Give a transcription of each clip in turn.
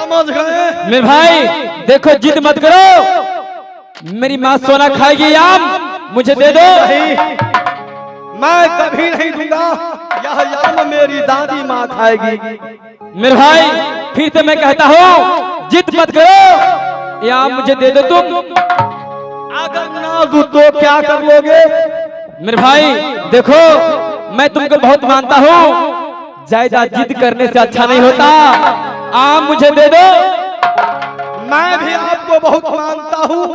समझ गए मेरे भाई देखो जिद मत करो, मेरी माँ सोना खाएगी आम मुझे दे दो। मैं कभी नहीं दूंगा, यह आम मेरी दादी माँ खाएगी। मेरे भाई फिर से मैं कहता हूँ जिद मत करो, ये आम मुझे दे दो तुम। अगर ना दूं तो क्या कर लोगे? मेरे भाई देखो मैं तुमको बहुत मानता हूँ, ज्यादा जिद करने से अच्छा नहीं होता, आम मुझे दे दो। मैं भी आपको बहुत मानता हूँ,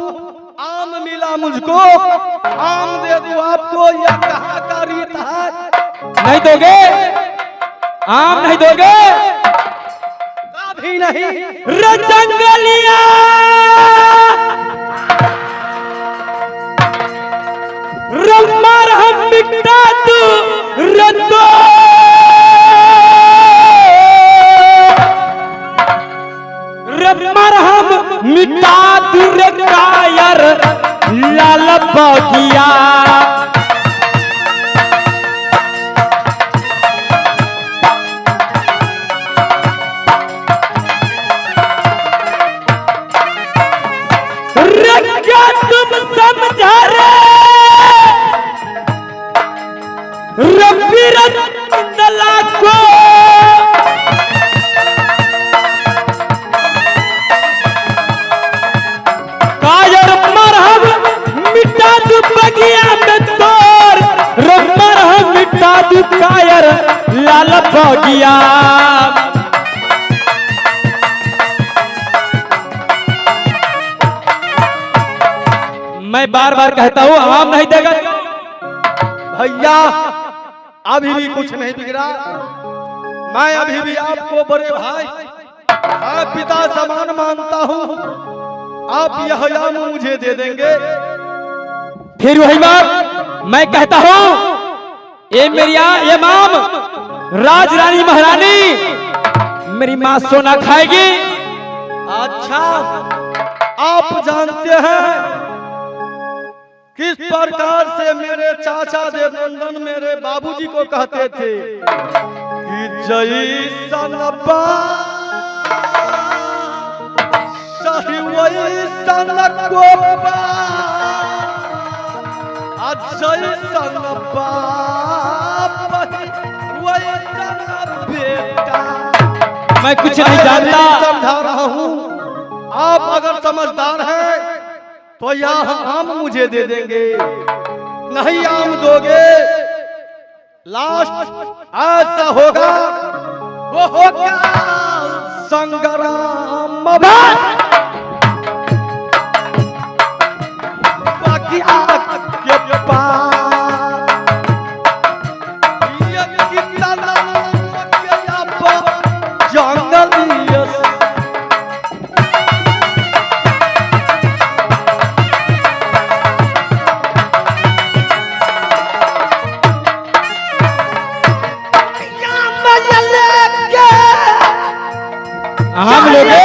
आम मिला मुझको, आम दे दूं आपको, यह कहाँ का रीत है? नहीं दोगे? आम नहीं दोगे? कभी नहीं। रजंगलिया रमार हम मिटा तू रतो रमार हम मिटा तू रे कायर लाल बगिया। तुम समझा रे रंगला को कायर मरहम मिटा दू बगिया में तोर मरहम मिटा दू कायर लाल बगिया। मैं बार बार कहता हूँ आम नहीं देगा। भैया अभी भी कुछ नहीं बिगड़ा, मैं अभी भी आपको बड़े भाई पिता समान मानता हूँ। आप यह आम मुझे दे देंगे? फिर वही बात मैं कहता हूँ, ये मेरी ये माम राज रानी महारानी मेरी माँ सोना खाएगी। अच्छा आप जानते हैं किस प्रकार से मेरे चाचा देवनंदन मेरे बाबूजी को कहते थे कि जैसन बाप सही वैसन कोपा, जैसन बाप वैसन बेटा। मैं कुछ नहीं जानता, समझा रहा हूँ, आप अगर समझदार हैं तो यह आम मुझे दे देंगे, नहीं आम दोगे लास्ट ऐसा होगा, वो होगा संग्राम। बाकी आपके पास ये कितना जंगल हम लोगे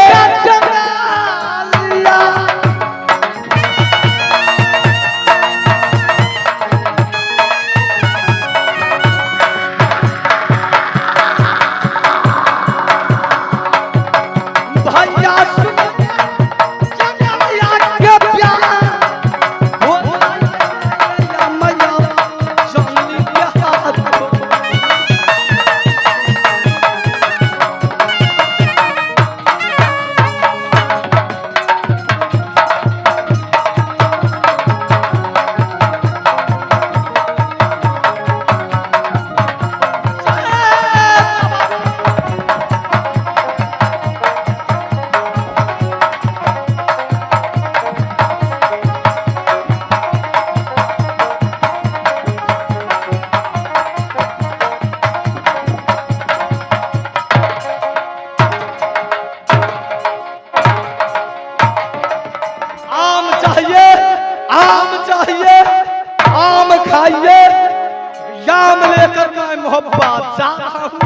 याम लेकर मैं मोहब्बत जा रहा हूँ,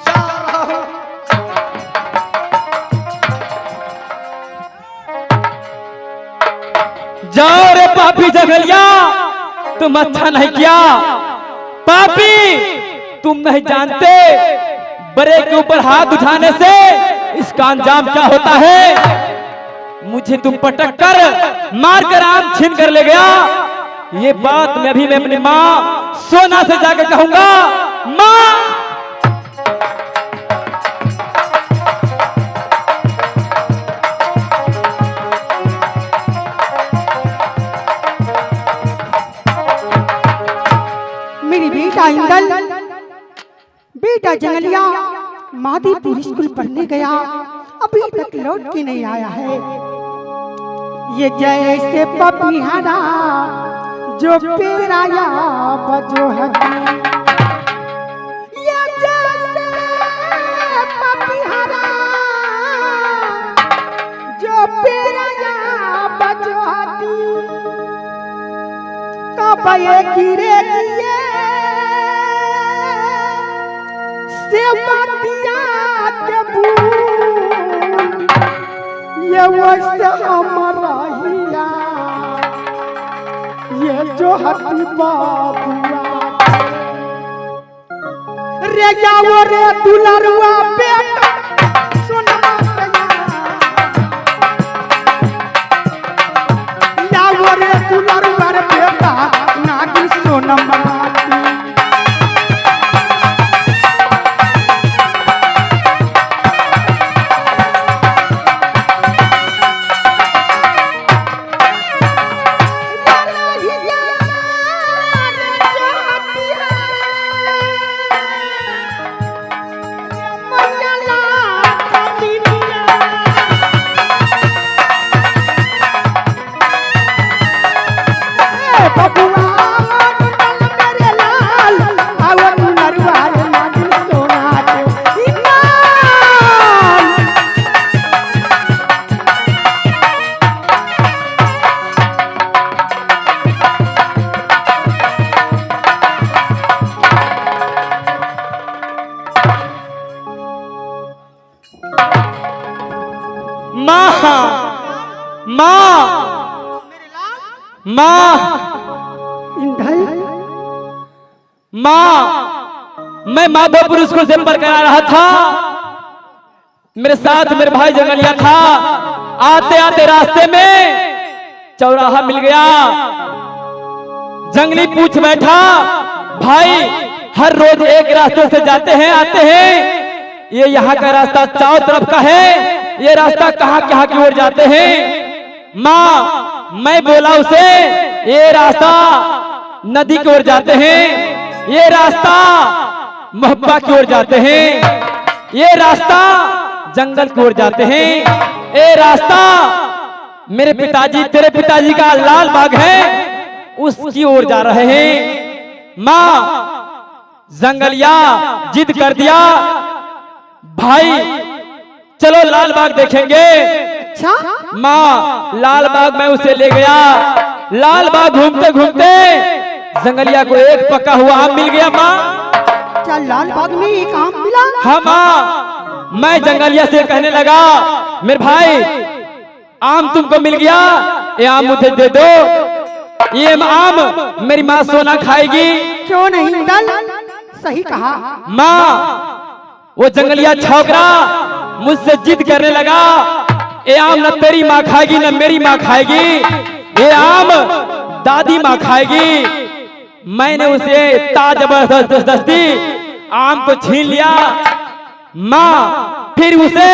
जा रहा हूँ। जाओ रे पापी जंगलिया, तुम अच्छा नहीं किया। पापी तुम नहीं जानते, बड़े के ऊपर हाथ उठाने से इसका अंजाम क्या होता है। मुझे तुम पटक कर मारकर आम छीन कर ले गया। ये बात मैं अभी अपनी माँ सोना से जाकर कहूंगा। माँ, मेरी बेटा इंदल, बेटा जंगलिया मादीपुर स्कूल पढ़ने गया, अभी तक लौट के नहीं आया है। ये जैसे पपीहारा जो पेराया बजो हकी, ये जैसे पपीहारा जो पेराया बजो हकी, कब ये गिरे गिए से बातिया के भूल, ये वैसे हमारा हिया, ये जो हती बाबुआ रे जाओ रे दुलरुआ बेटा सुनमा जाओ रे दुलरुआ बेटा नागिन सोनमा। मैं माधोपुर स्कूल से पढ़ कर आ रहा था। मेरे साथ मेरे भाई जंगलिया था। आते आते रास्ते में चौराहा मिल गया। जंगली पूछ बैठा, भाई हर रोज एक रास्ते से जाते हैं आते हैं, ये यहाँ का रास्ता चारों तरफ का है, ये रास्ता कहाँ की ओर जाते हैं। माँ, मैं बोला उसे ये रास्ता नदी की ओर जाते हैं, ये रास्ता मोहब्बा की ओर जाते हैं, ये रास्ता जंगल की ओर जाते हैं, ये रास्ता मेरे पिताजी तेरे पिताजी का लाल बाग है उसकी ओर जा रहे हैं। माँ, जंगलिया जिद कर दिया, भाई चलो लाल बाग देखेंगे। अच्छा माँ, लाल बाग में उसे ले गया। लाल बाग घूमते घूमते जंगलिया को एक पका हुआ आम मिल गया। माँ, क्या लाल बाग में एक आम मिला? हाँ माँ, मैं जंगलिया से कहने लगा, मेरे भाई आम तुमको मिल गया, ये आम मुझे दे दो, ये आम मेरी माँ सोना खाएगी। क्यों नहीं इंदल, सही कहा। माँ, वो जंगलिया छोकरा मुझसे जिद करने लगा, ये आम न तेरी माँ खाएगी न मेरी माँ खाएगी, ये आम दादी माँ खाएगी। मैंने उसे जबरदस्ती आम को छीन लिया। माँ, फिर उसे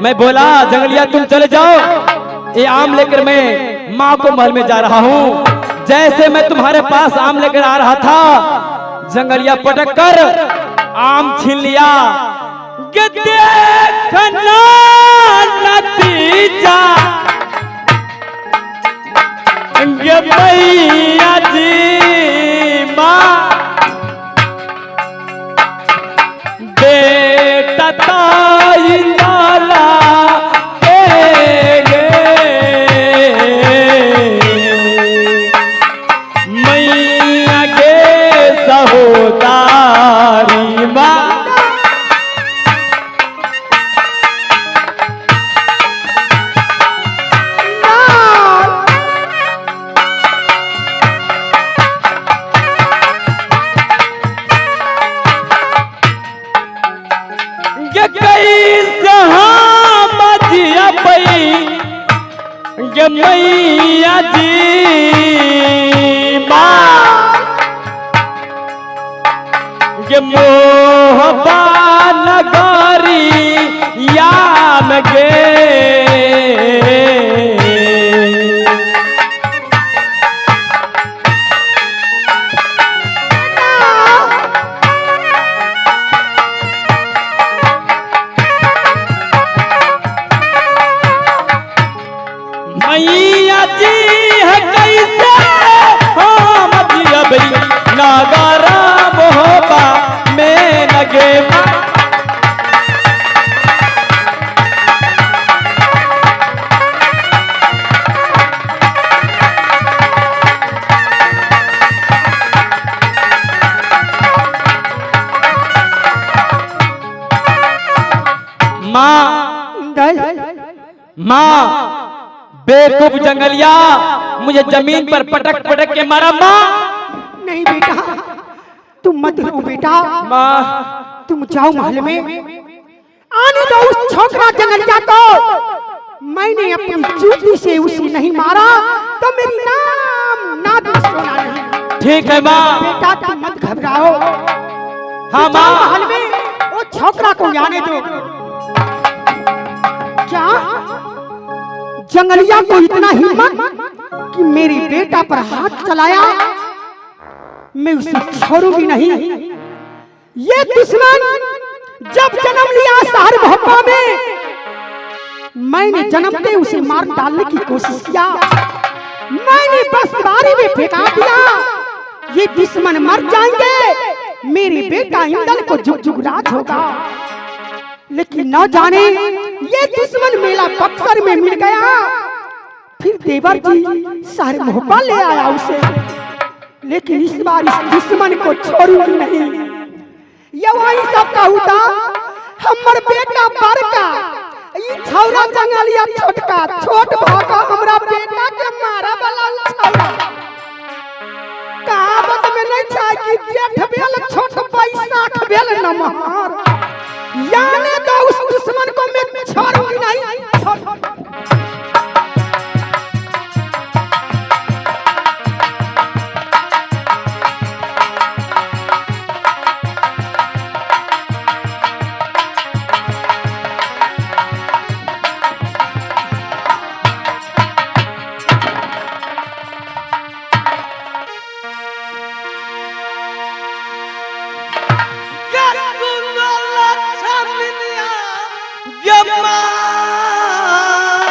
मैं बोला, जंगलिया तुम चले जाओ, ये आम लेकर मैं माँ को महल में जा रहा हूँ। जैसे मैं तुम्हारे पास आम लेकर आ रहा था, जंगलिया पटक कर आम छीन लिया। देखना नतीजा भैया जी, माँ बेटा ताई नाला मैया के सहोदारी। माँ, के मैया जी माँ के मोहबा नगरी याम गे मैया जी है कैसे हम जियब नागरा मोहबा में लगे माँ बेवकूफ जंगलिया मुझे जमीन पर पटक पटक के मारा माँ। नहीं बेटा, तुम मत रो बेटा। माँ तुम जाओ महल में, आने दो उस छोकरा जंगलिया को। मैंने अपनी जूती से उसे नहीं मारा तो मेरी नाम ना भी सुना नहीं। ठीक है माँ। बेटा तुम मत घबराओ। हाँ माँ। महल में वो छोकरा को आने दो। क्या जंगलिया को इतना हिम्मत कि मेरे बेटा पर हाथ चलाया? मैं उसे छोड़ूंगी नहीं। ये दुश्मन जब जन्म लिया शहर भोपा में, मैंने जन्मते उसे मार डालने की कोशिश किया। मैंने बस बारी में फेंका दिया। ये दुश्मन मर जाएंगे, मेरे बेटा इंदल को जुग जुग राज होगा। लेकिन न जाने ये दुश्मन मेला बक्सर में मिल गया। फिर देवर जी शहर भोपाल ले आया उसे। लेकिन इस बार इस दुश्मन को छोड़ूंगी नहीं। ये वही सब कहूता हमर बेटा बड़का, ई छौरा जंगलिया छोटका, छोट भागा हमरा बेटा के मारा वाला छौरा। कहावत में नहीं छै कि जेठ भेल छोट बैसाख भेल नमहर। याने तो उस दुश्मन को मैं छोड़ूंगी नहीं।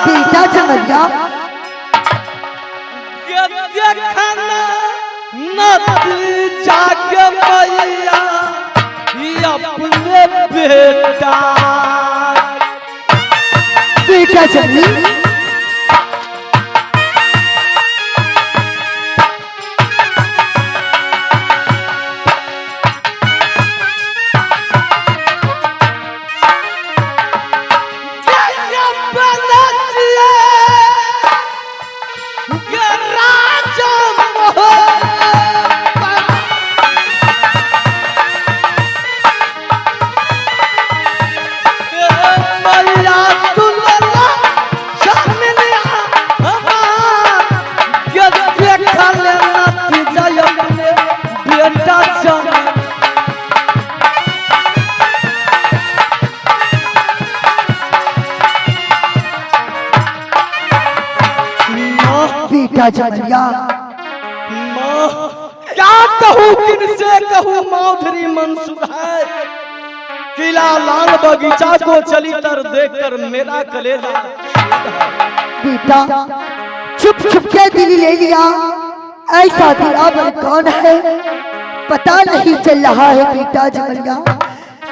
बेटा जंगलिया देखना नतीजा के मैया अपने बेटा बेटा जंगली बेटा जंगलिया क्या कहूँ किनसे कहूँ माधुरी मंसूर है। किला लाल बगीचा को चली तर देखकर मेरा कलेजा। बेटा छुप छुप के दिल ले लिया, ऐसा दिलावर कौन है पता नहीं चल रहा है। बेटा जंगलिया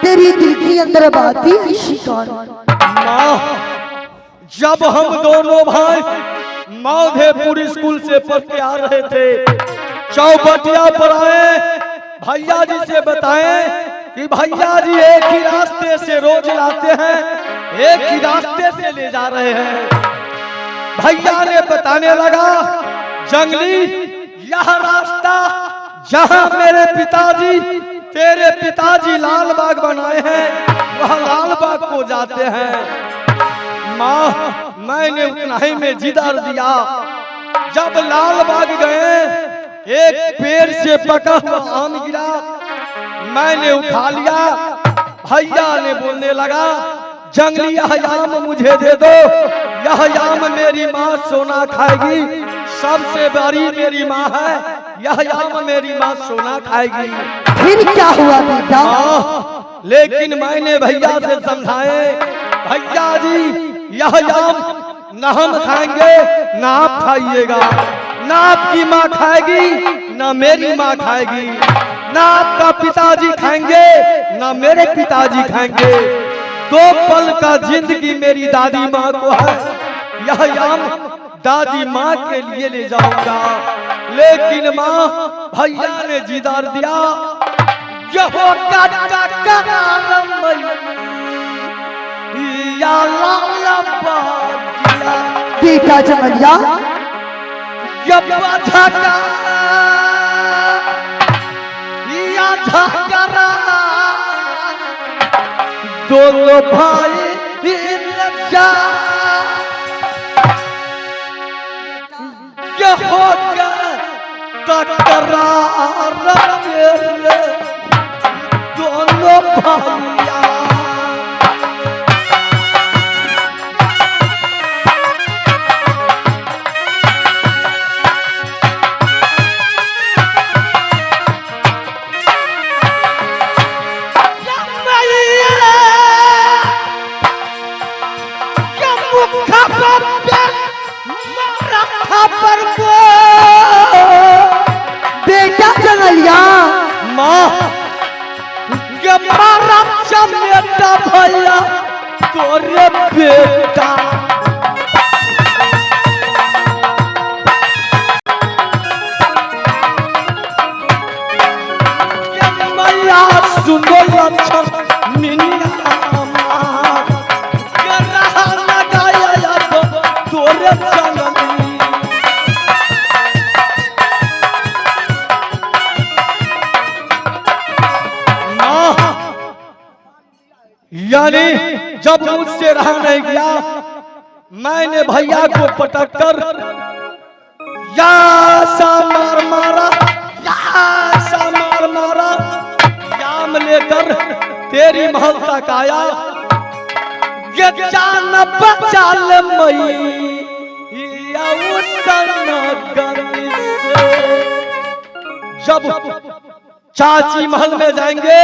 तेरी दिल के अंदर बात ही ऐसी कौन? माँ, जब हम दोनों भाई माधेपुर स्कूल से पढ़ के आ रहे थे, चौबटिया पर आए, भैया जी से बताएं कि भैया जी एक ही रास्ते से रोज लाते हैं, एक ही रास्ते से ले जा रहे हैं। भैया ने बताने लगा, जंगली यह रास्ता जहां मेरे पिताजी तेरे पिताजी लाल बाग बनाए हैं वह लाल बाग को जाते हैं। माँ मैंने उतना ही में जिधर दिया। जब लाल बाग गए, एक पेड़ से पका हुआ आम गिरा, मैंने उठा लिया। भैया ने बोलने लगा, जंगली यह आम मुझे दे दो, यह आम मेरी माँ सोना खाएगी, सबसे बड़ी मेरी माँ है, यह आम मेरी माँ सोना खाएगी। फिर क्या हुआ बेटा? लेकिन मैंने भैया से समझाए, भैया जी यह आम न हम खाएंगे न आप खाइएगा, न आपकी माँ खाएगी न मेरी माँ खाएगी, न आपका पिताजी खाएंगे न मेरे पिताजी खाएंगे। 2 पल का जिंदगी मेरी दादी माँ को है, यह आम दादी माँ के लिए ले जाऊंगा। लेकिन माँ भैया ने जिदार दिया, यह बेटा जमलिया, दोनों भाई होगा तकरार दोनों भैया। बेटा जमलिया, माँ ये मारा चमेटा भैया तोरे बेटा। मैया सुनो लक्षण मिनिया माँ, ये रहा लगाया तोरे चंगली। यानी जब मुझसे रहा नहीं गया, मैंने भैया को पटक कर या सा मार मारा, या सा मार मारा। याम लेकर तेरी महल तक आया, ये जान बचा ले मैया उस गंदी से। जब चाची महल में जाएंगे,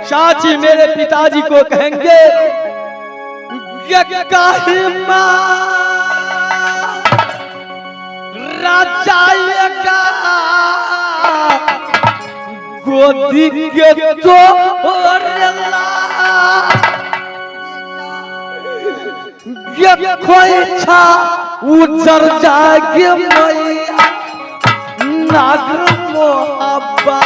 चाची मेरे पिताजी को कहेंगे, ये काहे माँ राजाएगा गोदी के तोड़ला, ये कोई छा उजर जागे मैया नागर मोहब्बा।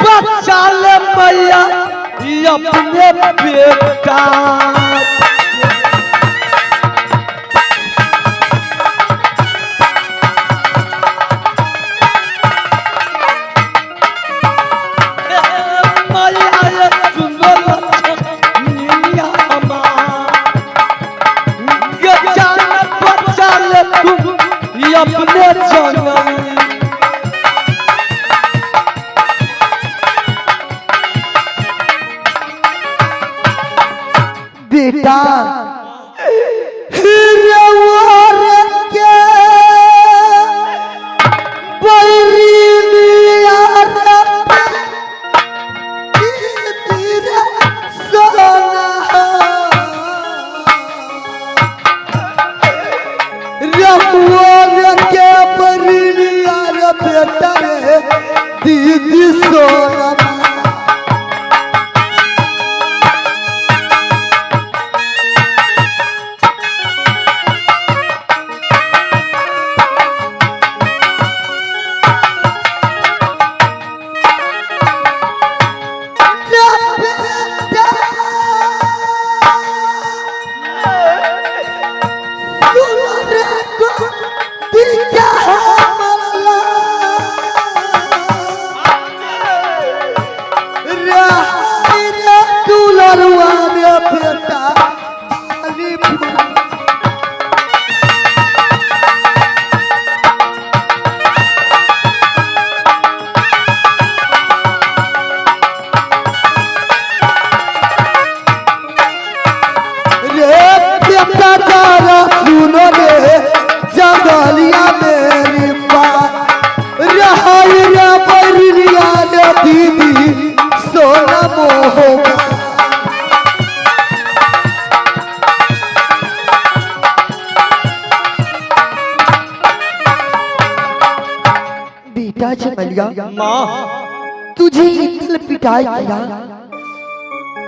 बचाल मैया अपने बेटा। मैया सुनो मिया माँ, ये जान बचाल तुम अपने जंगल। बेटा दीदी सोना होगा। बेटा चमलिया, माँ तुझे इतल पिटाई किया,